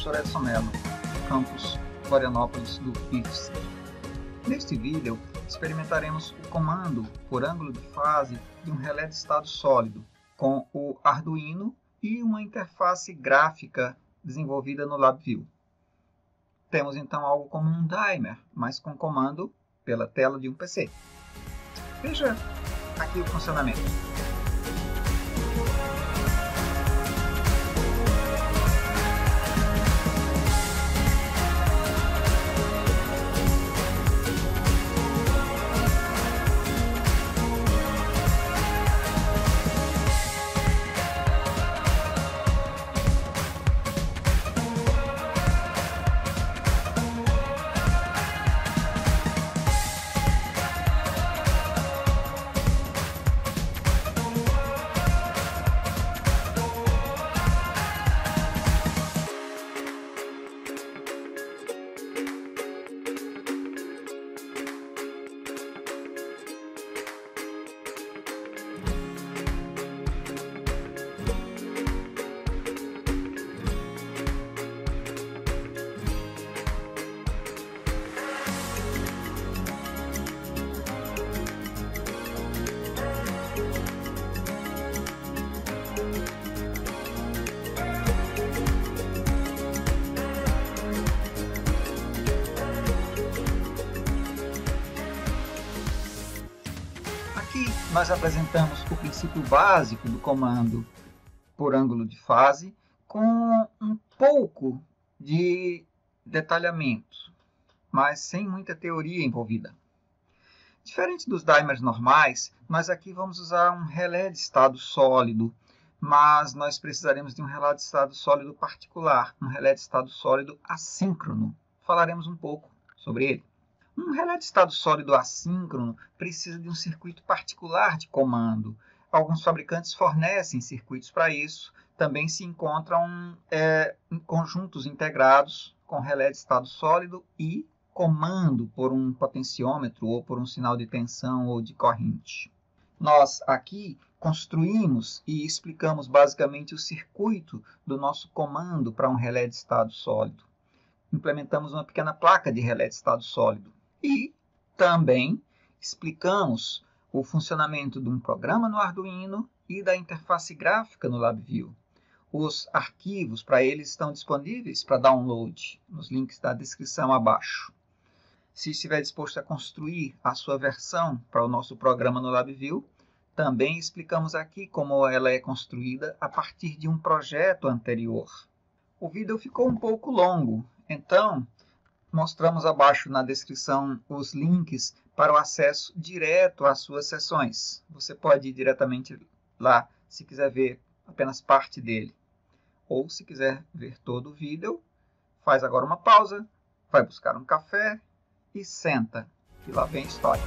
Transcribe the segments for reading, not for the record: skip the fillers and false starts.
professor Edson Mello, campus Florianópolis do IFSC. Neste vídeo, experimentaremos o comando por ângulo de fase de um relé de estado sólido com o Arduino e uma interface gráfica desenvolvida no LabVIEW. Temos então algo como um timer, mas com comando pela tela de um PC. Veja aqui o funcionamento. Aqui nós apresentamos o princípio básico do comando por ângulo de fase com um pouco de detalhamento, mas sem muita teoria envolvida. Diferente dos dimers normais, nós aqui vamos usar um relé de estado sólido, mas nós precisaremos de um relé de estado sólido particular, um relé de estado sólido assíncrono. Falaremos um pouco sobre ele. Um relé de estado sólido assíncrono precisa de um circuito particular de comando. Alguns fabricantes fornecem circuitos para isso. Também se encontram conjuntos integrados com relé de estado sólido e comando por um potenciômetro ou por um sinal de tensão ou de corrente. Nós aqui construímos e explicamos basicamente o circuito do nosso comando para um relé de estado sólido. Implementamos uma pequena placa de relé de estado sólido. E também explicamos o funcionamento de um programa no Arduino e da interface gráfica no LabVIEW. Os arquivos para eles estão disponíveis para download nos links da descrição abaixo. Se estiver disposto a construir a sua versão para o nosso programa no LabVIEW, também explicamos aqui como ela é construída a partir de um projeto anterior. O vídeo ficou um pouco longo, então mostramos abaixo na descrição os links para o acesso direto às suas sessões. Você pode ir diretamente lá se quiser ver apenas parte dele. Ou se quiser ver todo o vídeo, faz agora uma pausa, vai buscar um café e senta, que lá vem a história.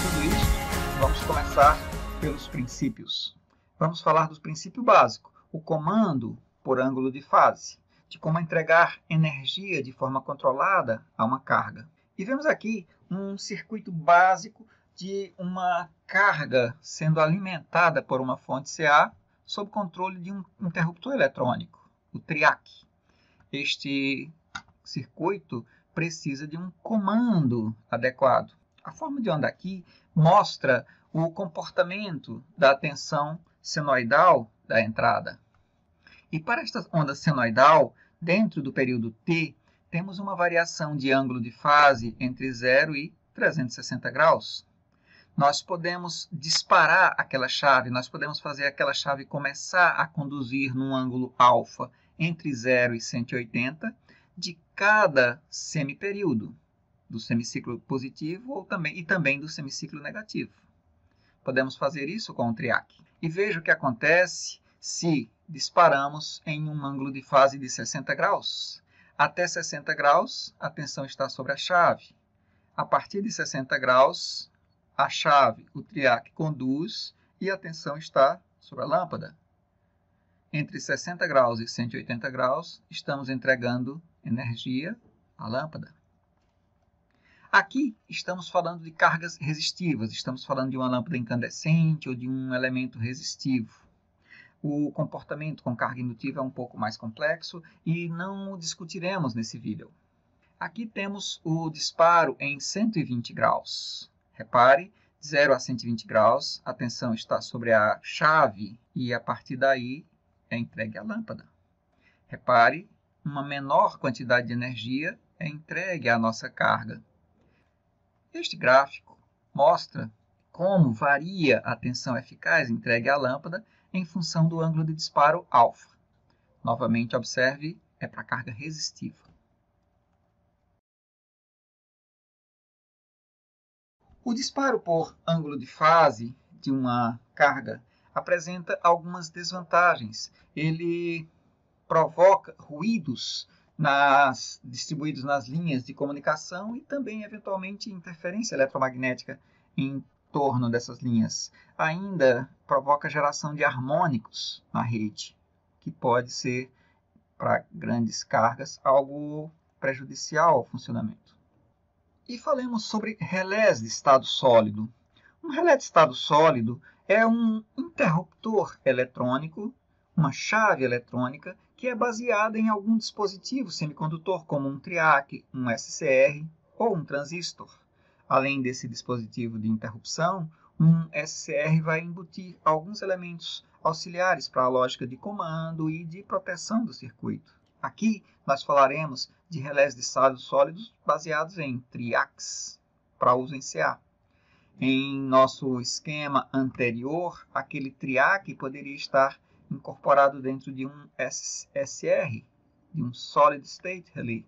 Tudo isso, vamos começar pelos princípios. Vamos falar do princípio básico, o comando por ângulo de fase, de como entregar energia de forma controlada a uma carga. E vemos aqui um circuito básico de uma carga sendo alimentada por uma fonte CA sob controle de um interruptor eletrônico, o TRIAC. Este circuito precisa de um comando adequado. A forma de onda aqui mostra o comportamento da tensão senoidal da entrada. E para esta onda senoidal, dentro do período T, temos uma variação de ângulo de fase entre 0 e 360 graus. Nós podemos disparar aquela chave, nós podemos fazer aquela chave começar a conduzir num ângulo alfa entre 0 e 180 de cada semiperíodo, do semiciclo positivo e também do semiciclo negativo. Podemos fazer isso com o TRIAC. E veja o que acontece se disparamos em um ângulo de fase de 60 graus. Até 60 graus, a tensão está sobre a chave. A partir de 60 graus, a chave, o TRIAC, conduz e a tensão está sobre a lâmpada. Entre 60 graus e 180 graus, estamos entregando energia à lâmpada. Aqui estamos falando de cargas resistivas, estamos falando de uma lâmpada incandescente ou de um elemento resistivo. O comportamento com carga indutiva é um pouco mais complexo e não o discutiremos nesse vídeo. Aqui temos o disparo em 120 graus. Repare, de 0 a 120 graus, a tensão está sobre a chave e a partir daí é entregue à lâmpada. Repare, uma menor quantidade de energia é entregue à nossa carga. Este gráfico mostra como varia a tensão eficaz entregue à lâmpada em função do ângulo de disparo alfa. Novamente, observe, é para carga resistiva. O disparo por ângulo de fase de uma carga apresenta algumas desvantagens. Ele provoca ruídos distribuídos nas linhas de comunicação e também, eventualmente, interferência eletromagnética em torno dessas linhas. Ainda provoca geração de harmônicos na rede, que pode ser, para grandes cargas, algo prejudicial ao funcionamento. E falemos sobre relés de estado sólido. Um relé de estado sólido é um interruptor eletrônico, uma chave eletrônica, que é baseada em algum dispositivo semicondutor, como um triac, um SCR ou um transistor. Além desse dispositivo de interrupção, um SCR vai embutir alguns elementos auxiliares para a lógica de comando e de proteção do circuito. Aqui nós falaremos de relés de estado sólidos baseados em triacs, para uso em CA. Em nosso esquema anterior, aquele triac poderia estar incorporado dentro de um SSR, de um Solid State Relay,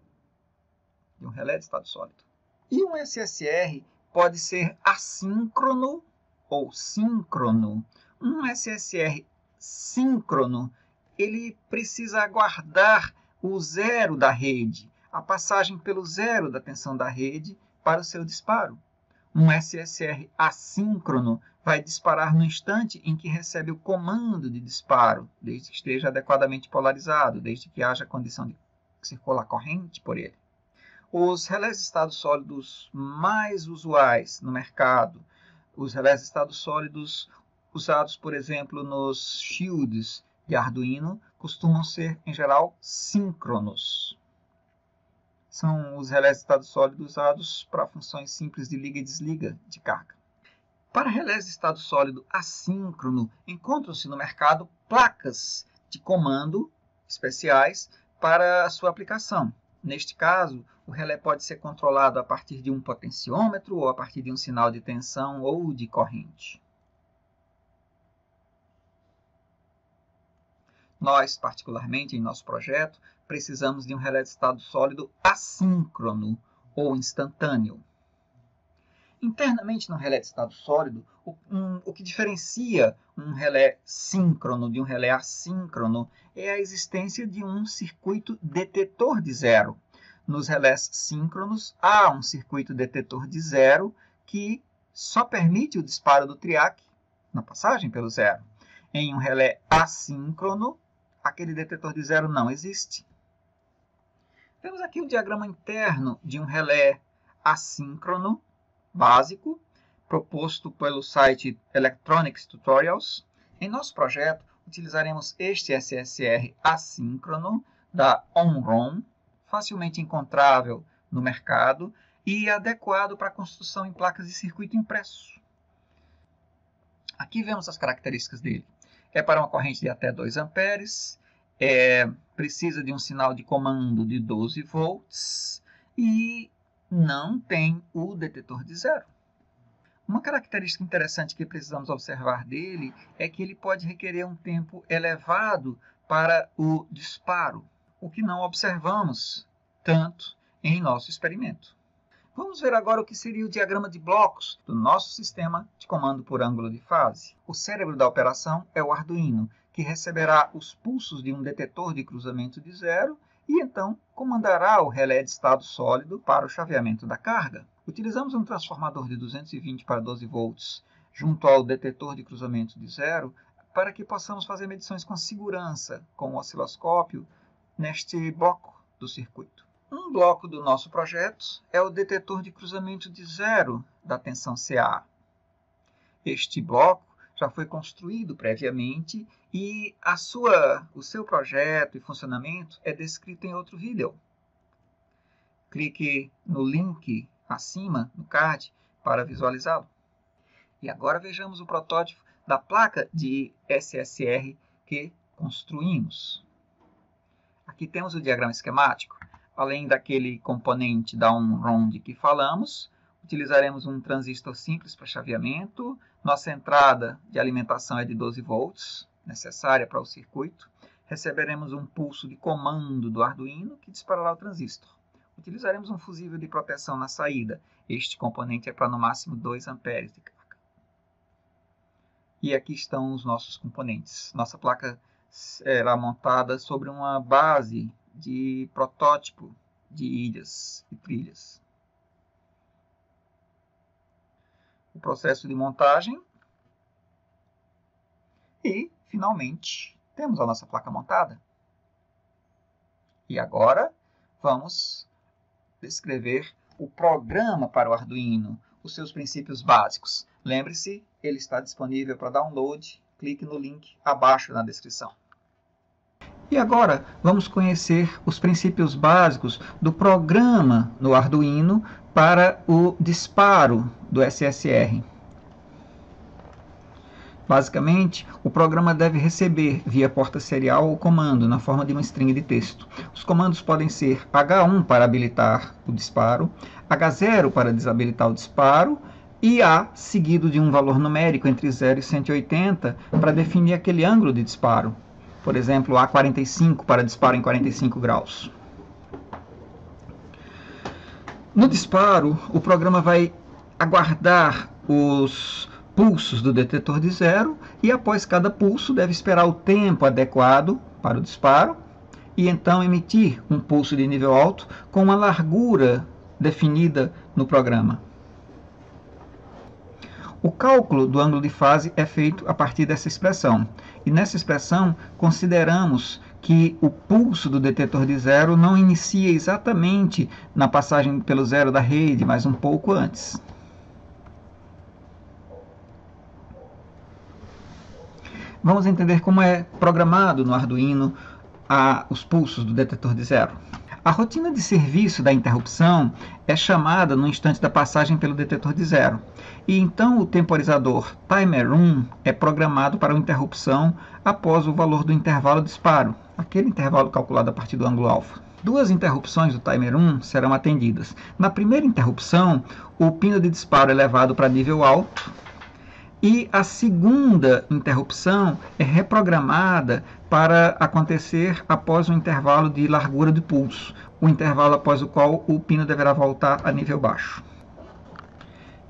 de um relé de estado sólido. E um SSR pode ser assíncrono ou síncrono. Um SSR síncrono, ele precisa aguardar o zero da rede, a passagem pelo zero da tensão da rede para o seu disparo. Um SSR assíncrono vai disparar no instante em que recebe o comando de disparo, desde que esteja adequadamente polarizado, desde que haja condição de circular corrente por ele. Os relés de estado sólidos mais usuais no mercado, os relés de estado sólidos usados, por exemplo, nos shields de Arduino, costumam ser, em geral, síncronos. São os relés de estado sólido usados para funções simples de liga e desliga de carga. Para relés de estado sólido assíncrono, encontram-se no mercado placas de comando especiais para a sua aplicação. Neste caso, o relé pode ser controlado a partir de um potenciômetro ou a partir de um sinal de tensão ou de corrente. Nós, particularmente em nosso projeto, precisamos de um relé de estado sólido assíncrono ou instantâneo. Internamente no relé de estado sólido, o que diferencia um relé síncrono de um relé assíncrono é a existência de um circuito detetor de zero. Nos relés síncronos, há um circuito detetor de zero que só permite o disparo do triac na passagem pelo zero. Em um relé assíncrono, aquele detetor de zero não existe. Temos aqui o diagrama interno de um relé assíncrono básico, proposto pelo site Electronics Tutorials. Em nosso projeto, utilizaremos este SSR assíncrono da Omron, facilmente encontrável no mercado e adequado para a construção em placas de circuito impresso. Aqui vemos as características dele. É para uma corrente de até 2 amperes, precisa de um sinal de comando de 12 volts e não tem o detetor de zero. Uma característica interessante que precisamos observar dele é que ele pode requerer um tempo elevado para o disparo, o que não observamos tanto em nosso experimento. Vamos ver agora o que seria o diagrama de blocos do nosso sistema de comando por ângulo de fase. O cérebro da operação é o Arduino, que receberá os pulsos de um detetor de cruzamento de zero e então comandará o relé de estado sólido para o chaveamento da carga. Utilizamos um transformador de 220 para 12 volts junto ao detetor de cruzamento de zero para que possamos fazer medições com segurança com o osciloscópio neste bloco do circuito. Um bloco do nosso projeto é o detetor de cruzamento de zero da tensão CA. Este bloco já foi construído previamente e o seu projeto e funcionamento é descrito em outro vídeo. Clique no link acima, no card, para visualizá-lo. E agora vejamos o protótipo da placa de SSR que construímos. Aqui temos o diagrama esquemático. Além daquele componente da on-round que falamos, utilizaremos um transistor simples para chaveamento. Nossa entrada de alimentação é de 12 volts, necessária para o circuito. Receberemos um pulso de comando do Arduino que disparará o transistor. Utilizaremos um fusível de proteção na saída. Este componente é para no máximo 2 amperes de carga. E aqui estão os nossos componentes. Nossa placa será montada sobre uma base de protótipo de ilhas e trilhas. O processo de montagem. E, finalmente, temos a nossa placa montada. E agora, vamos descrever o programa para o Arduino, os seus princípios básicos. Lembre-se, ele está disponível para download. Clique no link abaixo na descrição. E agora, vamos conhecer os princípios básicos do programa no Arduino para o disparo do SSR. Basicamente, o programa deve receber via porta serial o comando na forma de uma string de texto. Os comandos podem ser H1 para habilitar o disparo, H0 para desabilitar o disparo e A seguido de um valor numérico entre 0 e 180 para definir aquele ângulo de disparo. Por exemplo, A45 para disparo em 45 graus. No disparo, o programa vai aguardar os pulsos do detetor de zero e após cada pulso deve esperar o tempo adequado para o disparo e então emitir um pulso de nível alto com uma largura definida no programa. O cálculo do ângulo de fase é feito a partir dessa expressão. E nessa expressão, consideramos que o pulso do detetor de zero não inicia exatamente na passagem pelo zero da rede, mas um pouco antes. Vamos entender como é programado no Arduino os pulsos do detetor de zero. A rotina de serviço da interrupção é chamada no instante da passagem pelo detetor de zero. E então o temporizador Timer1 é programado para uma interrupção após o valor do intervalo de disparo, aquele intervalo calculado a partir do ângulo alfa. Duas interrupções do Timer1 serão atendidas. Na primeira interrupção, o pino de disparo é levado para nível alto, e a segunda interrupção é reprogramada para acontecer após um intervalo de largura de pulso, o intervalo após o qual o pino deverá voltar a nível baixo.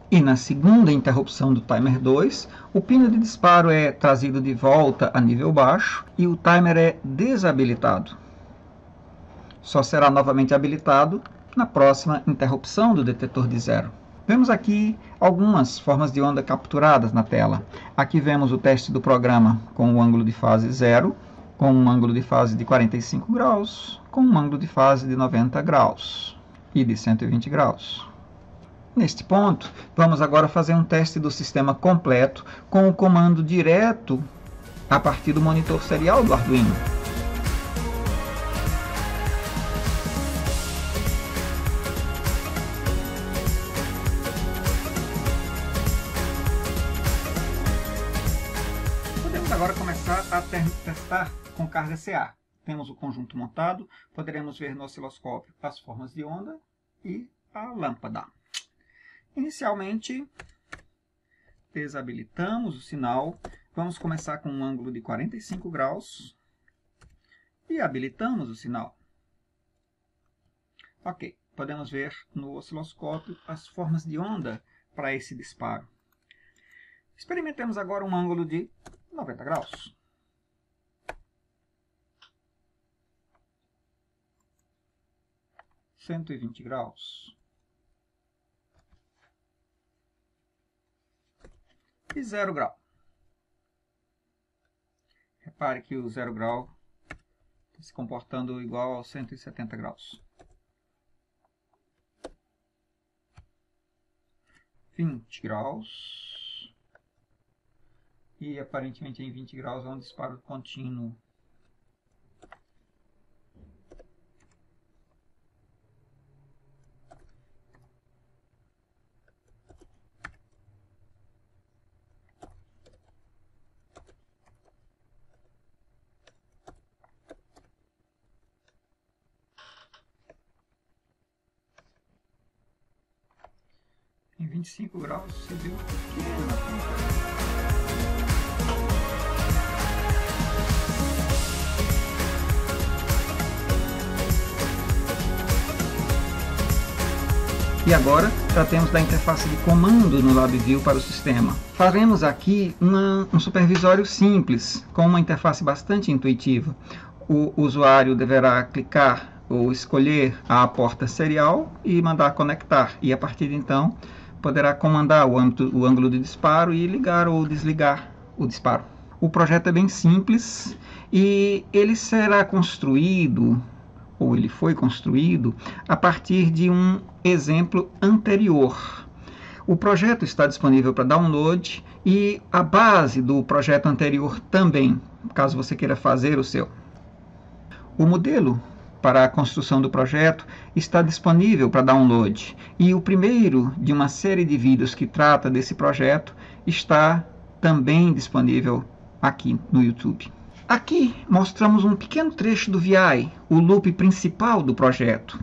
E na segunda interrupção do timer 2, o pino de disparo é trazido de volta a nível baixo e o timer é desabilitado. Só será novamente habilitado na próxima interrupção do detetor de zero. Vemos aqui algumas formas de onda capturadas na tela. Aqui vemos o teste do programa com o ângulo de fase 0, com um ângulo de fase de 45 graus, com um ângulo de fase de 90 graus e de 120 graus. Neste ponto, vamos agora fazer um teste do sistema completo com o comando direto a partir do monitor serial do Arduino. Agora começar a testar com carga CA. Temos o conjunto montado, poderemos ver no osciloscópio as formas de onda e a lâmpada. Inicialmente, desabilitamos o sinal, vamos começar com um ângulo de 45 graus e habilitamos o sinal. Ok, podemos ver no osciloscópio as formas de onda para esse disparo. Experimentemos agora um ângulo de 90 graus. – 120 graus. E 0 grau. Repare que o 0 grau está se comportando igual a 170 graus. 20 graus. e aparentemente em 20 graus é um disparo contínuo. Em 25 graus você vê uma pequena ponta. E agora tratemos da interface de comando no LabVIEW para o sistema. Faremos aqui um supervisório simples, com uma interface bastante intuitiva. O usuário deverá clicar ou escolher a porta serial e mandar conectar. E a partir de então, poderá comandar o ângulo de disparo e ligar ou desligar o disparo. O projeto é bem simples e ele será construído, ou ele foi construído, a partir de um exemplo anterior. O projeto está disponível para download e a base do projeto anterior também, caso você queira fazer o seu. O modelo para a construção do projeto está disponível para download e o primeiro de uma série de vídeos que trata desse projeto está também disponível aqui no YouTube. Aqui mostramos um pequeno trecho do VI, o loop principal do projeto.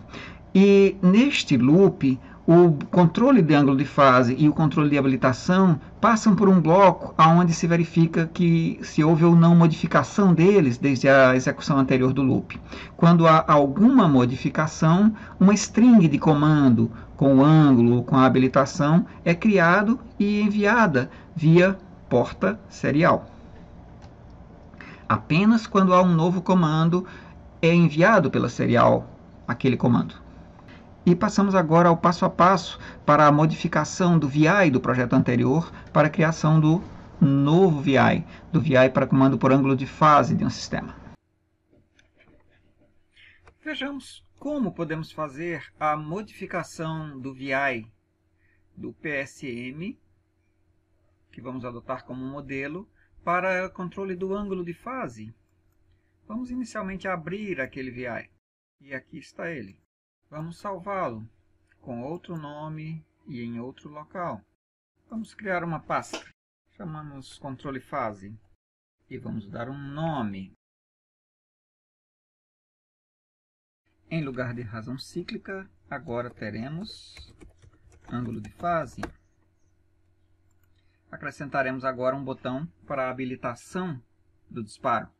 E neste loop, o controle de ângulo de fase e o controle de habilitação passam por um bloco onde se verifica que se houve ou não modificação deles desde a execução anterior do loop. Quando há alguma modificação, uma string de comando com o ângulo ou com a habilitação é criado e enviada via porta serial. Apenas quando há um novo comando é enviado pela serial aquele comando. E passamos agora ao passo a passo para a modificação do VI do projeto anterior para a criação do novo VI, do VI para comando por ângulo de fase de um sistema. Vejamos como podemos fazer a modificação do VI do PSM, que vamos adotar como modelo, para controle do ângulo de fase. Vamos inicialmente abrir aquele VI. E aqui está ele. Vamos salvá-lo com outro nome e em outro local. Vamos criar uma pasta. Chamamos controle fase. E vamos dar um nome. Em lugar de razão cíclica, agora teremos ângulo de fase. Acrescentaremos agora um botão para a habilitação do disparo.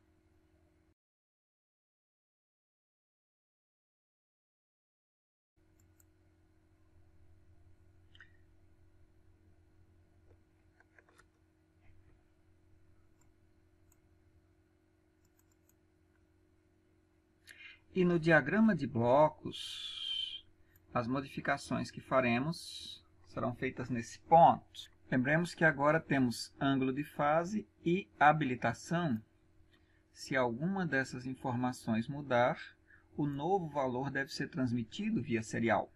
E no diagrama de blocos, as modificações que faremos serão feitas nesse ponto. Lembremos que agora temos ângulo de fase e habilitação. Se alguma dessas informações mudar, o novo valor deve ser transmitido via serial.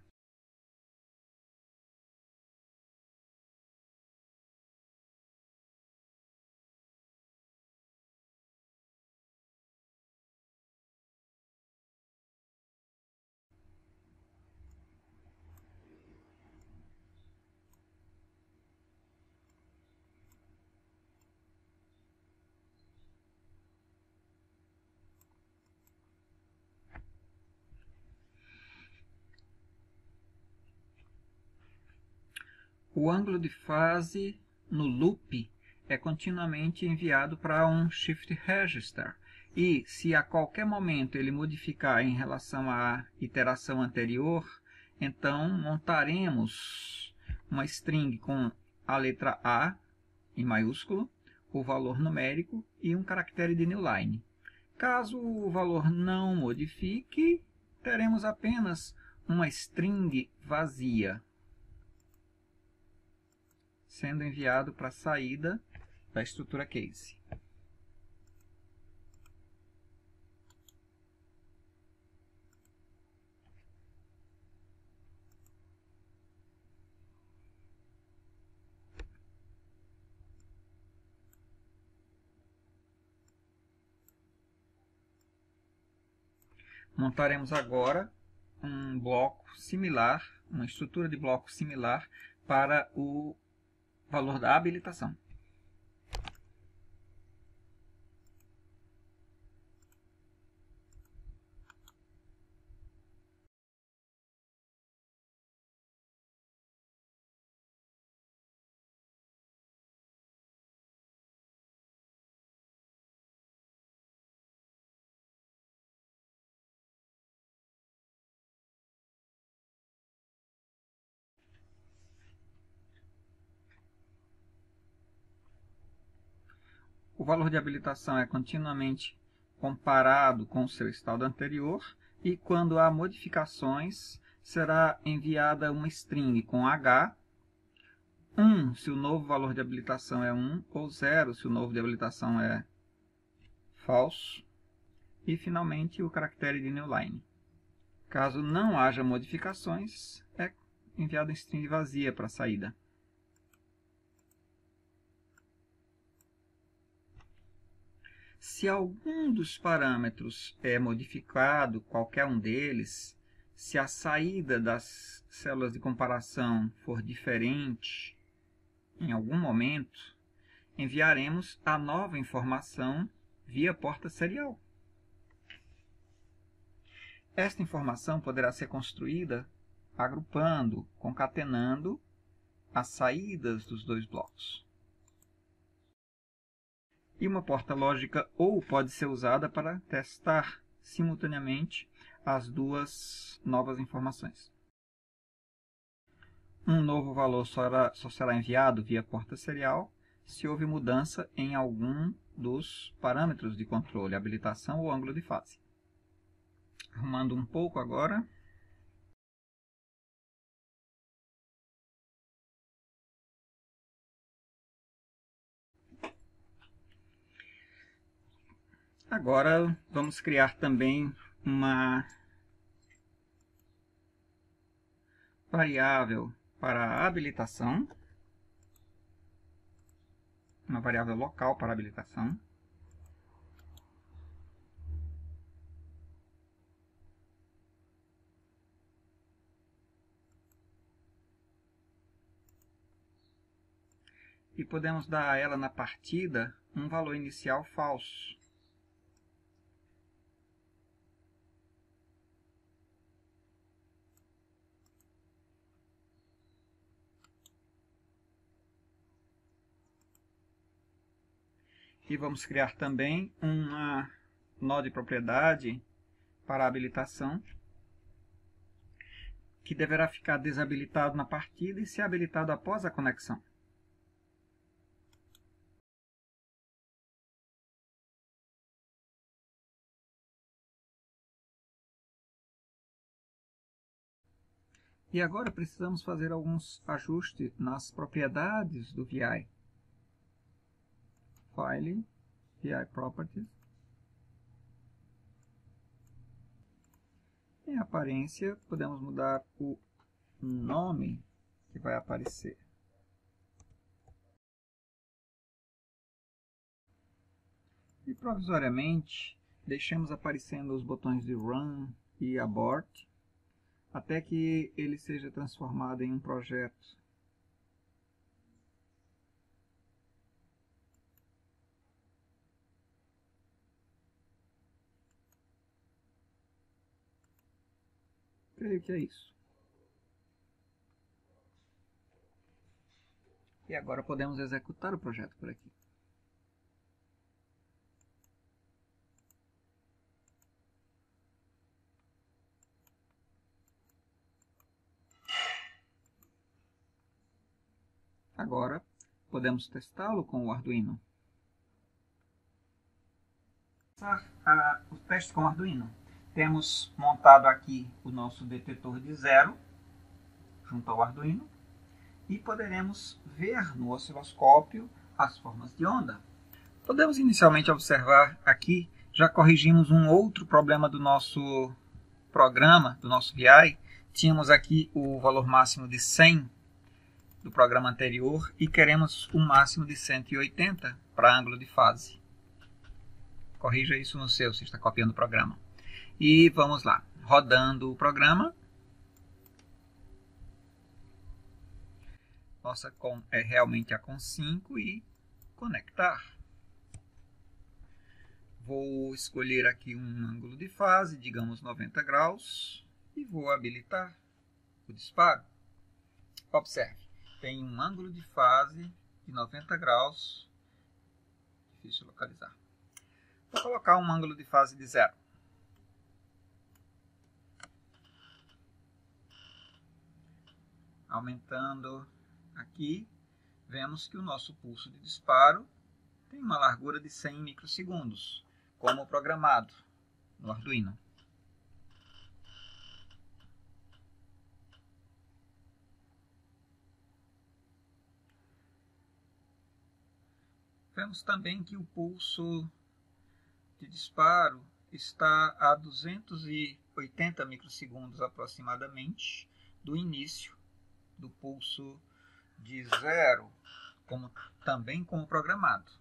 O ângulo de fase no loop é continuamente enviado para um Shift Register. E se a qualquer momento ele modificar em relação à iteração anterior, então montaremos uma string com a letra A em maiúsculo, o valor numérico e um caractere de newline. Caso o valor não modifique, teremos apenas uma string vazia, sendo enviado para a saída da estrutura case. Montaremos agora um bloco similar, uma estrutura de bloco similar para o valor da habilitação. O valor de habilitação é continuamente comparado com o seu estado anterior e quando há modificações será enviada uma string com H, 1 se o novo valor de habilitação é 1 ou 0 se o novo de habilitação é falso e finalmente o caractere de newline. Caso não haja modificações, é enviada string vazia para a saída. Se algum dos parâmetros é modificado, qualquer um deles, se a saída das células de comparação for diferente em algum momento, enviaremos a nova informação via porta serial. Esta informação poderá ser construída agrupando, concatenando as saídas dos dois blocos. E uma porta lógica ou pode ser usada para testar simultaneamente as duas novas informações. Um novo valor só será enviado via porta serial se houve mudança em algum dos parâmetros de controle, habilitação ou ângulo de fase. Arrumando um pouco agora. Agora vamos criar também uma variável para a habilitação, uma variável local para a habilitação. E podemos dar a ela na partida um valor inicial falso. E vamos criar também uma nó de propriedade para a habilitação, que deverá ficar desabilitado na partida e ser habilitado após a conexão. E agora precisamos fazer alguns ajustes nas propriedades do VI. File, VI Properties. Em aparência, podemos mudar o nome que vai aparecer. E provisoriamente, deixemos aparecendo os botões de Run e Abort, até que ele seja transformado em um projeto. Creio que é isso. E agora podemos executar o projeto por aqui. Agora, podemos testá-lo com o Arduino. O teste com o Arduino. Temos montado aqui o nosso detetor de zero, junto ao Arduino, e poderemos ver no osciloscópio as formas de onda. Podemos inicialmente observar aqui, já corrigimos um outro problema do nosso programa, do nosso VI. Tínhamos aqui o valor máximo de 100 do programa anterior e queremos um máximo de 180 para ângulo de fase. Corrija isso no seu, se está copiando o programa. E vamos lá, rodando o programa. Nossa com é realmente a com 5 e conectar. Vou escolher aqui um ângulo de fase, digamos 90 graus, e vou habilitar o disparo. Observe, tem um ângulo de fase de 90 graus, difícil localizar. Vou colocar um ângulo de fase de 0. Aumentando aqui, vemos que o nosso pulso de disparo tem uma largura de 100 microsegundos, como programado no Arduino. Vemos também que o pulso de disparo está a 280 microsegundos aproximadamente do início do pulso de 0, também como programado.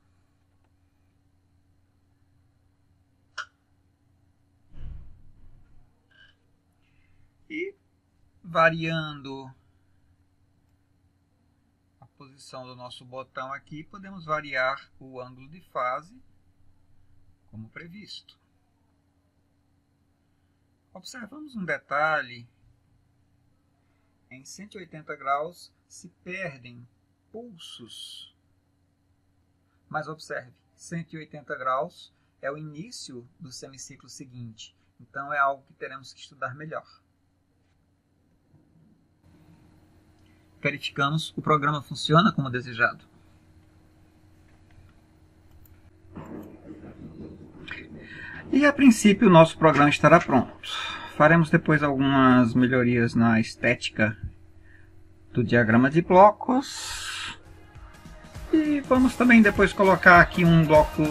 E variando a posição do nosso botão aqui, podemos variar o ângulo de fase como previsto. Observamos um detalhe: em 180 graus se perdem pulsos. Mas observe, 180 graus é o início do semiciclo seguinte, então é algo que teremos que estudar melhor. Verificamos, o programa funciona como desejado. E a princípio o nosso programa estará pronto. Faremos depois algumas melhorias na estética do diagrama de blocos. E vamos também depois colocar aqui um bloco,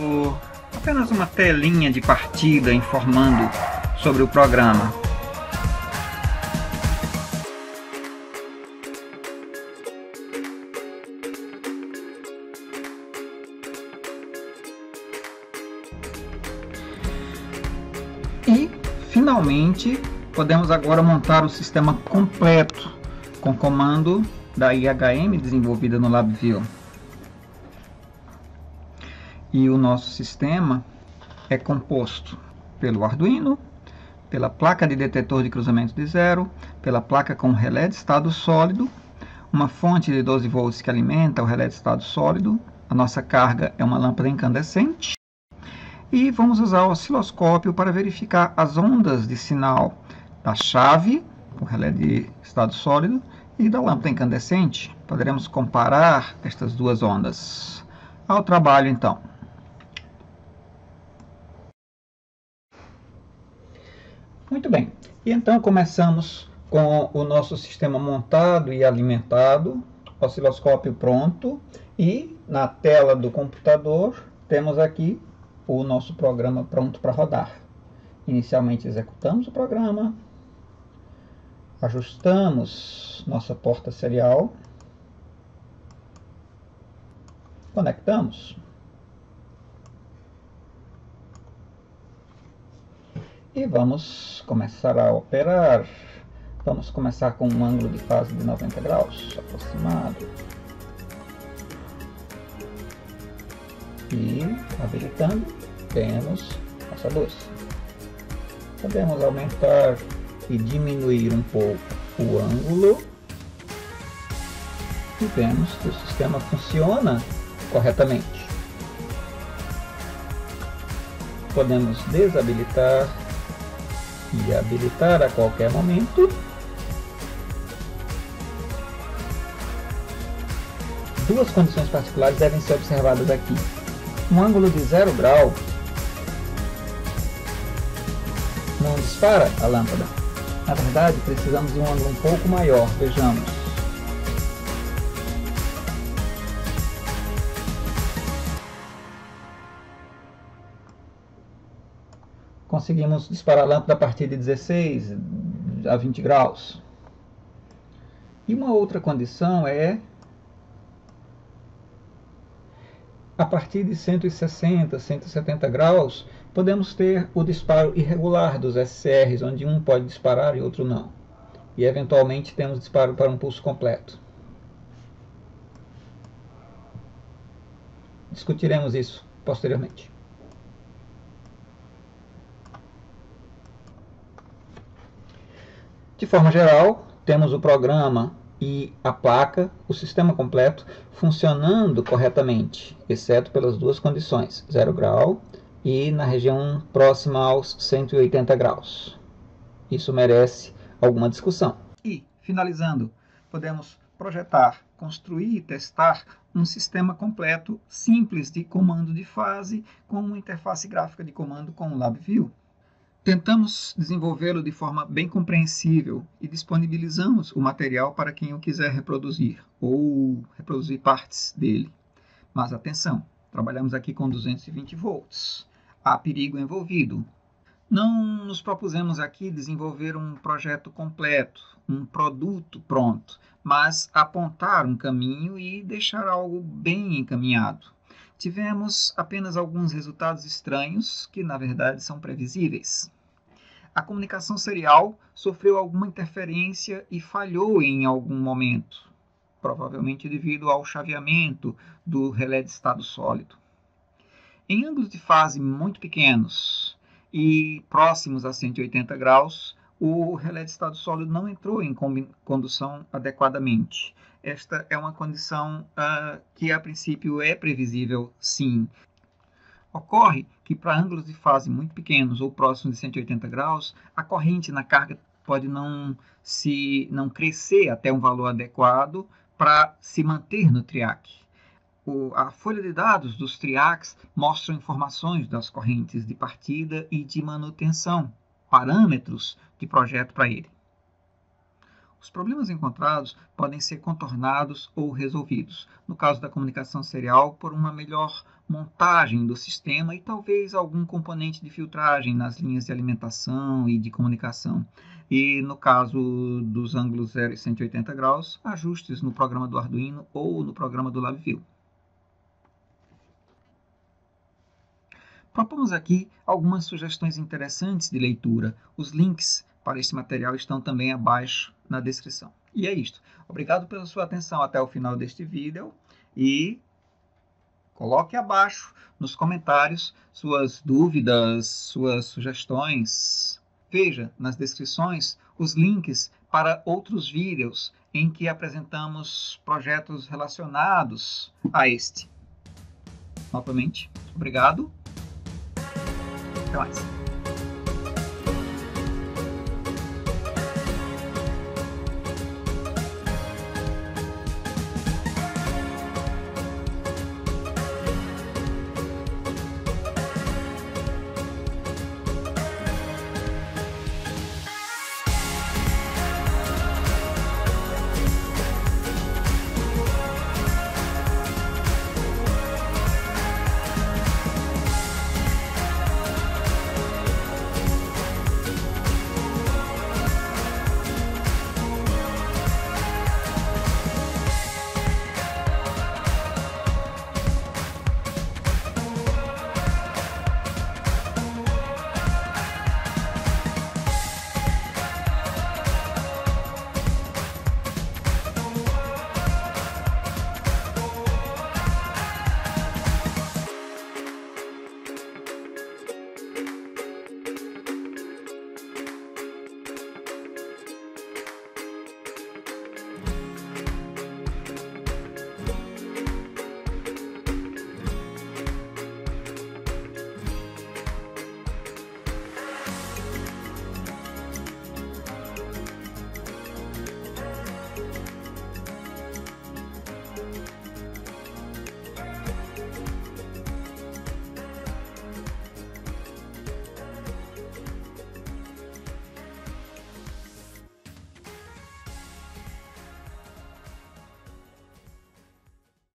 apenas uma telinha de partida informando sobre o programa. E, finalmente, podemos agora montar o sistema completo com comando da IHM desenvolvida no LabVIEW. E o nosso sistema é composto pelo Arduino, pela placa de detetor de cruzamento de zero, pela placa com relé de estado sólido, uma fonte de 12 volts que alimenta o relé de estado sólido, a nossa carga é uma lâmpada incandescente, e vamos usar o osciloscópio para verificar as ondas de sinal da chave, o relé de estado sólido, e da lâmpada incandescente. Poderemos comparar estas duas ondas. Ao trabalho, então. Muito bem. E então começamos com o nosso sistema montado e alimentado, osciloscópio pronto, e na tela do computador temos aqui o nosso programa pronto para rodar. Inicialmente executamos o programa, ajustamos nossa porta serial, conectamos e vamos começar a operar. Vamos começar com um ângulo de fase de 90 graus aproximado e habilitando, temos nossa luz. Podemos aumentar e diminuir um pouco o ângulo e vemos que o sistema funciona corretamente. Podemos desabilitar e habilitar a qualquer momento. Duas condições particulares devem ser observadas aqui. Um ângulo de 0 grau não dispara a lâmpada. Na verdade, precisamos de um ângulo um pouco maior. Vejamos. Conseguimos disparar a lâmpada a partir de 16 a 20 graus. E uma outra condição é a partir de 160, 170 graus, Podemos ter o disparo irregular dos SCRs, onde um pode disparar e outro não. E eventualmente temos disparo para um pulso completo. Discutiremos isso posteriormente. De forma geral, temos o programa e a placa, o sistema completo, funcionando corretamente, exceto pelas duas condições, 0 grau e na região próxima aos 180 graus. Isso merece alguma discussão. E, finalizando, podemos projetar, construir e testar um sistema completo simples de comando de fase com uma interface gráfica de comando com o LabVIEW. Tentamos desenvolvê-lo de forma bem compreensível e disponibilizamos o material para quem o quiser reproduzir ou reproduzir partes dele. Mas atenção, trabalhamos aqui com 220 volts. Há perigo envolvido. Não nos propusemos aqui desenvolver um projeto completo, um produto pronto, mas apontar um caminho e deixar algo bem encaminhado. Tivemos apenas alguns resultados estranhos, que na verdade são previsíveis. A comunicação serial sofreu alguma interferência e falhou em algum momento, provavelmente devido ao chaveamento do relé de estado sólido. Em ângulos de fase muito pequenos e próximos a 180 graus, o relé de estado sólido não entrou em condução adequadamente. Esta é uma condição que, a princípio, é previsível, sim. Ocorre que, para ângulos de fase muito pequenos ou próximos de 180 graus, a corrente na carga pode não crescer até um valor adequado para se manter no triac. A folha de dados dos triacs mostram informações das correntes de partida e de manutenção, parâmetros de projeto para ele. Os problemas encontrados podem ser contornados ou resolvidos, no caso da comunicação serial, por uma melhor montagem do sistema e talvez algum componente de filtragem nas linhas de alimentação e de comunicação. E no caso dos ângulos 0 e 180 graus, ajustes no programa do Arduino ou no programa do LabVIEW. Propomos aqui algumas sugestões interessantes de leitura. Os links para esse material estão também abaixo na descrição. E é isto. Obrigado pela sua atenção até o final deste vídeo e coloque abaixo nos comentários suas dúvidas, suas sugestões. Veja nas descrições os links para outros vídeos em que apresentamos projetos relacionados a este. Novamente, obrigado. Até mais.